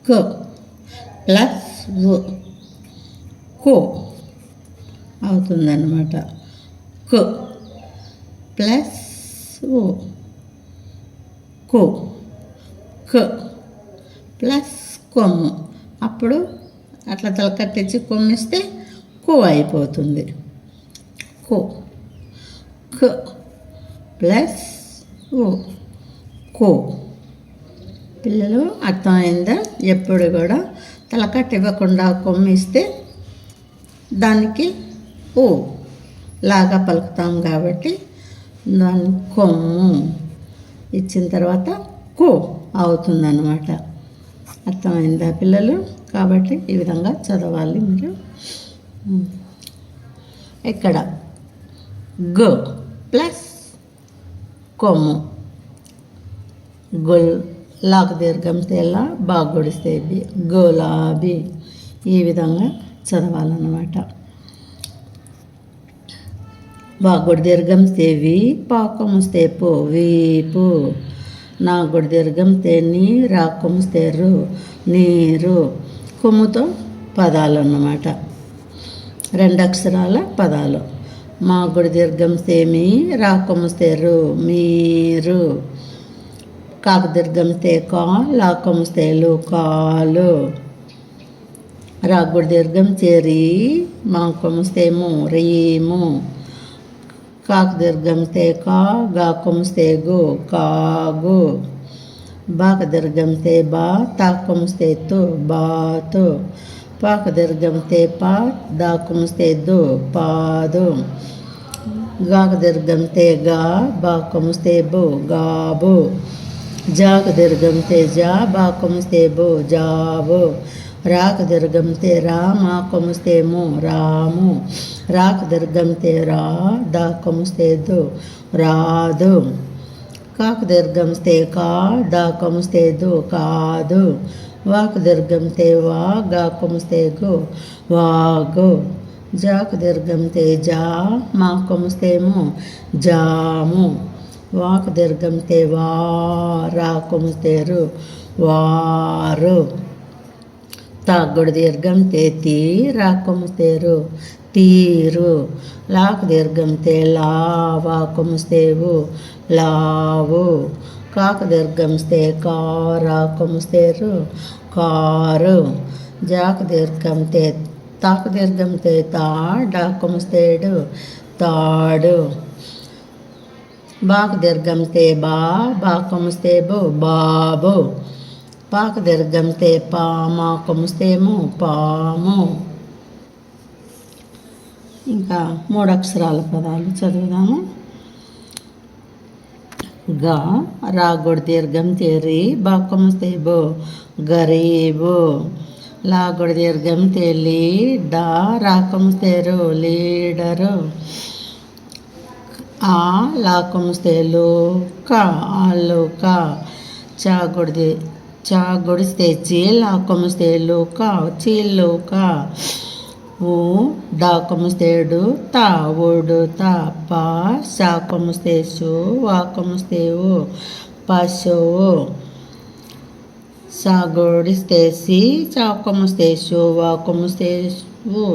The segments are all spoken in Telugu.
క ప్లస్ ఉ కో అవుతుందన్నమాట. క ప్లస్ ఉ కో క ప్లస్ కొమ్ము. అప్పుడు అట్లా తలకట్టించి కొమ్మిస్తే కో అయిపోతుంది. కో క ప్లస్ ఓ కో. పిల్లలు అర్థమైందా? ఎప్పుడు కూడా తలకట్టు ఇవ్వకుండా కొమ్మిస్తే దానికి ఓ లాగా పలుకుతాం కాబట్టి దాని కొమ్ము ఇచ్చిన తర్వాత కో అవుతుందన్నమాట. అర్థమైందా పిల్లలు? కాబట్టి ఈ విధంగా చదవాలి మీరు. ఇక్కడ గ ప్లస్ కొమ్ము గొల్ లాకు దీర్ఘం తేలా బాగా గొడిస్తే గులాబీ. ఈ విధంగా చదవాలన్నమాట. బాగుడి దీర్ఘం తేవి పాకము స్తేపు వీపు. నా గుడి దీర్ఘం తేని రాకము స్తేరు నీరు. కొమ్ముతో పదాలు అన్నమాట, 2 అక్షరాల పదాలు. మా గుడి దీర్ఘం తేమి రాకము స్తేరు మీరు. కాకు దీర్ఘం తేకా లాకము స్తేలు కాలు. రాగుడి దీర్ఘం చేరి మాకము స్తేము రీము. కాకు దీర్ఘం తేకా గాకము స్తేగు కాగు. బాక దీర్ఘం తేబా తాకము స్తేతు బాతు. పాక దీర్ఘం తేపా దాకము స్తేదు పాదు. గాక దీర్ఘం తేగా బాకము స్తేబు గాబు. జాక దీర్ఘం తేజా బాకము స్తేబు జాబు. రాక దీర్ఘం తేరా మాకము స్తేము రాము. రాక దీర్ఘం తేరా దాకము స్తేదు రాదు. కాక దీర్ఘం తేకా దాకము స్తేదు కాదు. వాక దీర్ఘం తేవా గాకము స్తేగు వాగు. జాక దీర్ఘం తేజా మాకము స్తేము జాము. వాక దీర్ఘం తేవా రాకము స్తేరు వారు. తాగుడు దీర్ఘం తేతి రాకము స్తేరు తీరు. లాకు దీర్ఘం తేలా వాకము స్తేవు లావు. కాక దీర్ఘం స్తేకా రాకము స్తేరు కారు. జాక దీర్ఘం తే తాకు దీర్ఘం తేతా డాకము స్తేడు తాడు. బాక దీర్ఘం తేబా బాకము స్తేబు బాబు. పాక దీర్ఘం తేపా మాకము స్తేము పాము. ఇంకా 3 అక్షరాల పదాలు చదువుదాము. గా రాగుడి దీర్ఘం తేరి బాకము స్తేబు గరీబు. లాగుడి దీర్ఘం తేలి డా రాకము స్తేరు లీడరు. ఆ లాకము స్తేలు కా ఆలుక. చాగుడి స్తేచి లాకము స్తేలు కా చీలుక. ఊ డాకము స్తేడు తా ఉడుతా. పా శాకము స్తేసు వాకము స్తేవు పశువు. సాగుడి స్తేసి చాకము స్తేసు వాకము స్తేవు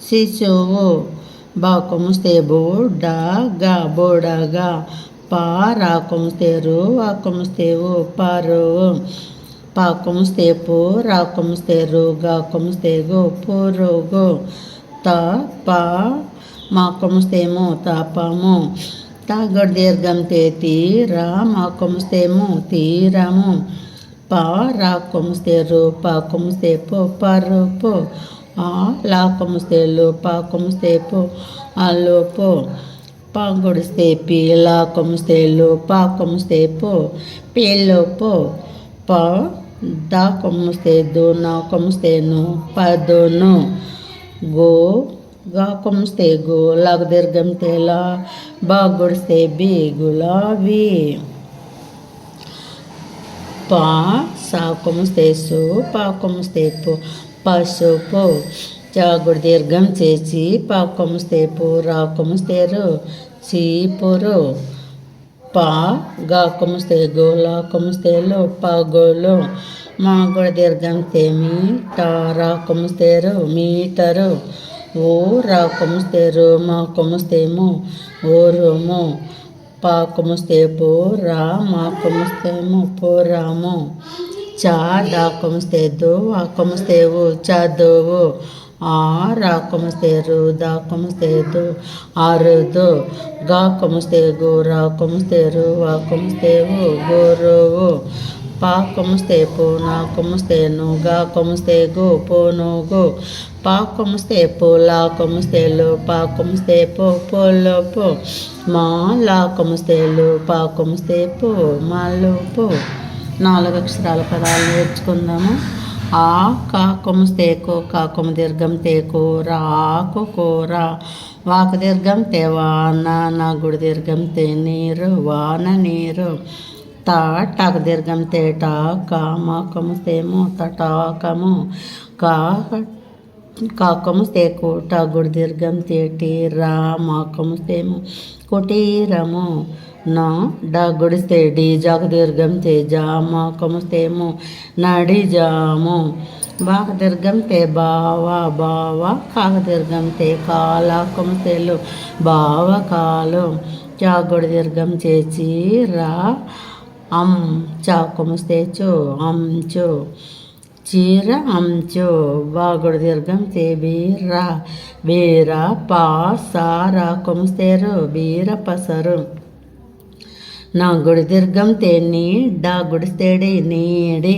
శిశువు. బాకము స్తేబు డా గా బోడగా. పా రాకము స్తేరు వాకము స్తేవు పరువు. పాకము స్తేపు రాకము స్తేరు గాకము స్తేగు పురుగు. తా పా మాకము స్తేము తాపము. తాగడి దీర్ఘం తేతి రా మాకము స్తేము తీరము. పా రాకము స్తేరు పాకము స్తేపు పరుపు. ఆ లాకము స్తేలు పాకము స్తేపు అలుపు. పాగుడి స్తేపి లాకము స్తేలు పాకము స్తేపు పిలుపు. ప దాకము స్తేదు నాకము స్తేను పదును. గో గాకము స్తేగు లాకు దీర్ఘం తేలా బాగుడి స్తేబి గులాబీ. పా సాకము స్తేసు పాకము స్తేపు పసుపు. చాగుడి దీర్ఘం చేసి పాకము స్తేపు రాకము స్తేరు చీపురు. పా గాకము స్తేగు లాకము స్తేలు పగులు. మా కూడా దీర్ఘం తే మీట రా కొమ్ముస్తేరు మీటరు ఓ రా కొమ్ముస్తేరు మా కొమ్ముస్తేము ఓరుము పా కొమ్ముస్తే పో రా మా కొమ్ముస్తేము పోరాము చా డా కొమ్ముస్తే దో ఆ కొమ్ముస్తేవు చదువు ఆ రా కొమ్ముస్తే రు దా కొమ్ముస్తే దు ఆరుదు గా కొమ్ముస్తే గో రా కొమ్ముస్తే రు వా కొమ్ముస్తేవు గోరువు పా కొమ్ముస్తే పో నా కొమ్ముస్తే ను గా కొమ్ముస్తే గో పోనుగు పా కొమ్ముస్తే పో లా కొమ్ముస్తే లు పా కొమ్ముస్తే పో పోలో పో మా లా కొమ్ముస్తే లు పా కొమ్ముస్తే పో మాలో పో 4 అక్షరాల పదాలు నేర్చుకుందాము. ఆ కా కొమ్ముస్తే కో కా కొమ్ము దీర్ఘం తేకు రాకు కూర వాకు దీర్ఘం తే వాన నా గుడి దీర్ఘం తే నీరు వాన నీరు తా టాకు దీర్ఘం తేట కా మా కొమ్ముస్తేమో తటాకము కా కాకముస్తే కోట గుడి దీర్ఘం తేటి రా మా కొమ్ముస్తేమో కుటీరము నా డా గుడిస్తే డి జాకు దీర్ఘం తేజ మా కొమ్ముస్తేమో నడిజాము బాక దీర్ఘం తే బావా బావా కాక దీర్ఘం తే కాల కొమ్ముస్తేలు బావ కాలు చా గుడి దీర్ఘం చేచి రా అం చా కొమ్ముస్తే చో అంచు చీర అంచు బాగుడు దీర్ఘం తే బీర బీర పా సారా కొమ్ముస్తేరు బీర పసరు నా గుడి దీర్ఘం తే నీ డా గుడిస్తేడి నీడి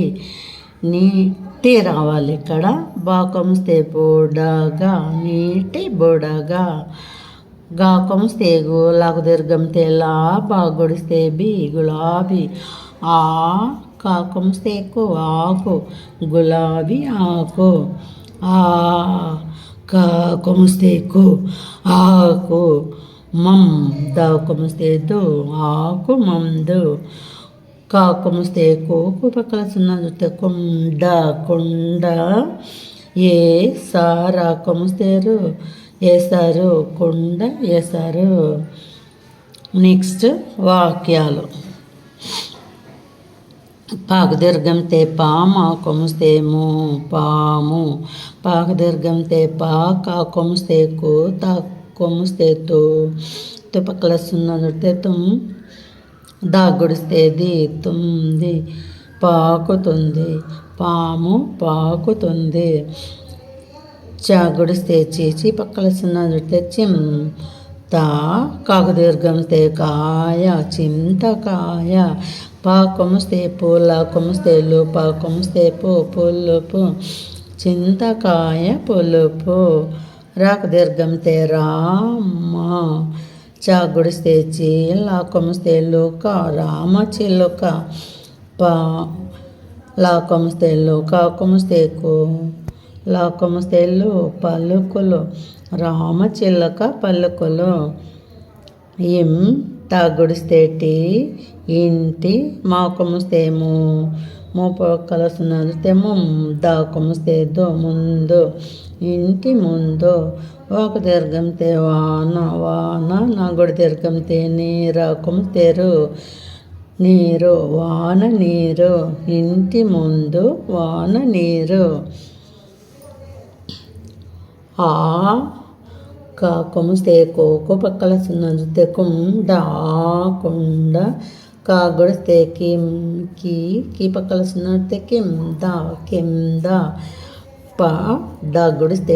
నీటి రావాలి ఇక్కడ బా కొమ్ముస్తే బోడగా నీటి బొడగా గా కొమ్ముస్తే లాకు దీర్ఘం తే లా బా గుడిస్తే బి గులాబీ ఆ కా కొమ్ముస్తే ఆకు గులాబీ ఆకు ఆ కా కొమ్ముస్తే ఆకు మం దా కొమ్ముస్తే దు ఆకు మందు కా కొమ్ముస్తే కోకు పక్కల సున్నా చూస్తే కొండ కొండ ఏ సారా కొమ్ముస్తేరు వేసారు కొండ వేసారు. నెక్స్ట్ వాక్యాలు. పాకు దీర్ఘం తే పామ కొమ్ముస్తేము పాము పాకు దీర్ఘం తే పా కా కొమ్ముస్తే కో తా కొమ్ముస్తే తో పక్కల సున్నా చుడితే తుమ్ దా గుడిస్తే ది తుంది పాకుతుంది పాము పాకుతుంది చా గుడిస్తే చీచి పక్కల సున్నా చుడితే చిమ్ తా కాకు దీర్ఘం తే కాయ చింతకాయ పా కొమ్ముస్తే పో లా కొమ్ముస్తే లు పా కొమ్ముస్తే పో పులుపు చింతకాయ పులుపు రాకు దీర్ఘం తే రామ చా గుడిస్తే చీ లా కొమ్ముస్తే లుక రామ చిలుక పా లా కొమ్ముస్తే లు కా కొమ్ముస్తే కో లా కొమ్ముస్తే లు పలుకులు రామ చిలుక పలుకులు ఇం తా గుడిస్తే టీ ఇంటి మా కొమ్ముస్తేము మో పక్కల సున్నా చూస్తే దా కొమ్ముస్తే దో ముందు ఇంటి ముందు ఒక దీర్ఘం తే వాన వాన నా గుడి దీర్ఘం తే నీరా కొమ్ముస్తేరు నీరు వాన నీరు ఇంటి ముందు వాన నీరు. ఆ కా కొమ్ముస్తే కోకు పక్కల సున్నా చూస్తే కుండ కుండ కా గుడిస్తే కిం కీ పక్కల సున్నా చూస్తే కింద పా డా గుడిస్తే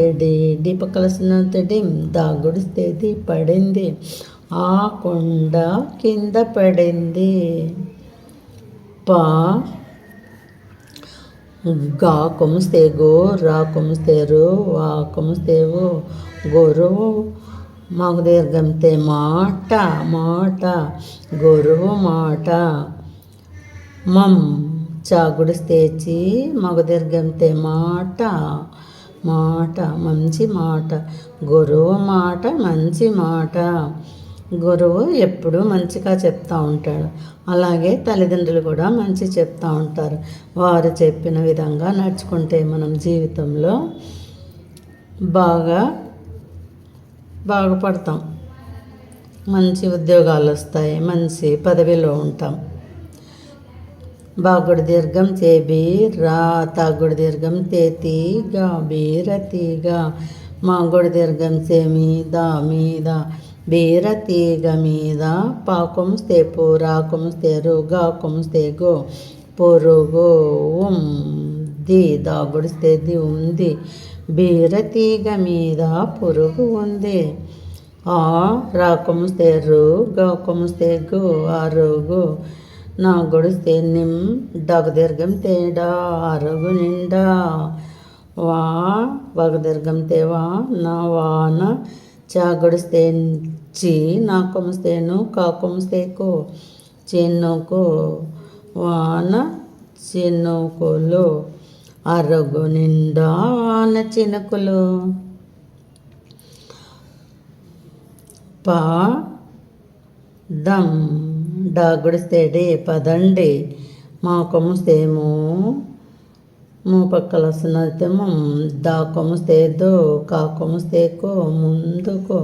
డి పక్కల సున్నా చూస్తే డిమ్ దా గుడిస్తే ది పడింది ఆ కొండ కింద పడింది. పా గా కొమ్ముస్తే గో రా కొమ్ముస్తే రు వా కొమ్ముస్తేవు గొరువు మాకు దీర్ఘం తే మాట మాట గొరువు మాట మం చా గుడిస్తే చి మగ దీర్ఘం తే మాట మాట మంచి మాట గురువు మాట మంచి మాట. గురువు ఎప్పుడూ మంచిగా చెప్తూ ఉంటాడు, అలాగే తల్లిదండ్రులు కూడా మంచి చెప్తూ ఉంటారు. వారు చెప్పిన విధంగా నడుచుకుంటే మనం జీవితంలో బాగుపడతాం, మంచి ఉద్యోగాలు వస్తాయి, మంచి పదవిలో ఉంటాం. బాగుడు దీర్ఘం బీరా, తాగుడు దీర్ఘం తీగా బీరతీగా, మాగుడు దీర్ఘం మీద మీద బీరతీగ మీద, పాకొముస్తే పూరా కొముస్తే రుగా కొముస్తే గో పొరుగు ఉంది, దాగుడిస్తే ఉంది, బీరతీగ మీద పురుగు ఉంది. ఆ రాకొముస్తే రు, గా కొముస్తే గో అరుగు, నా గొడిస్తే డగు దీర్ఘం తేడా అరుగు నిండా, వా వగ దీర్ఘం తేవా నా వాన, చా గొడిస్తే చి, నా కొముస్తేను, కా కొముస్తే కో చిన్నుకు వాన చినుకులు, అరుగు నిండా వాన చినుకులు. పా దమ్, డాగుడిస్తే డే పదండి, మా కొముస్తే మూ పక్కల వస్తున్నైతే దా కొముస్తే దో, కా కొముస్తే కో ముందుకు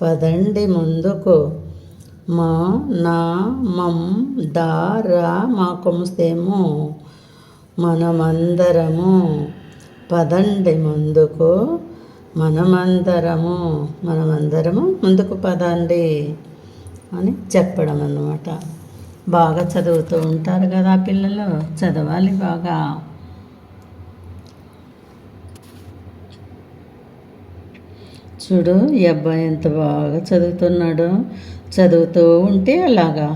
పదండి ముందుకు, మా నా మం దా రా, మా కొముస్తే మనమందరము పదండి ముందుకు, మనమందరము ముందుకు పదండి అని చెప్పడం అన్నమాట. బాగా చదువుతూ ఉంటారు కదా పిల్లలు, చదవాలి బాగా. చూడు ఈ అబ్బాయి ఎంత బాగా చదువుతున్నాడో, చదువుతూ ఉంటే అలాగా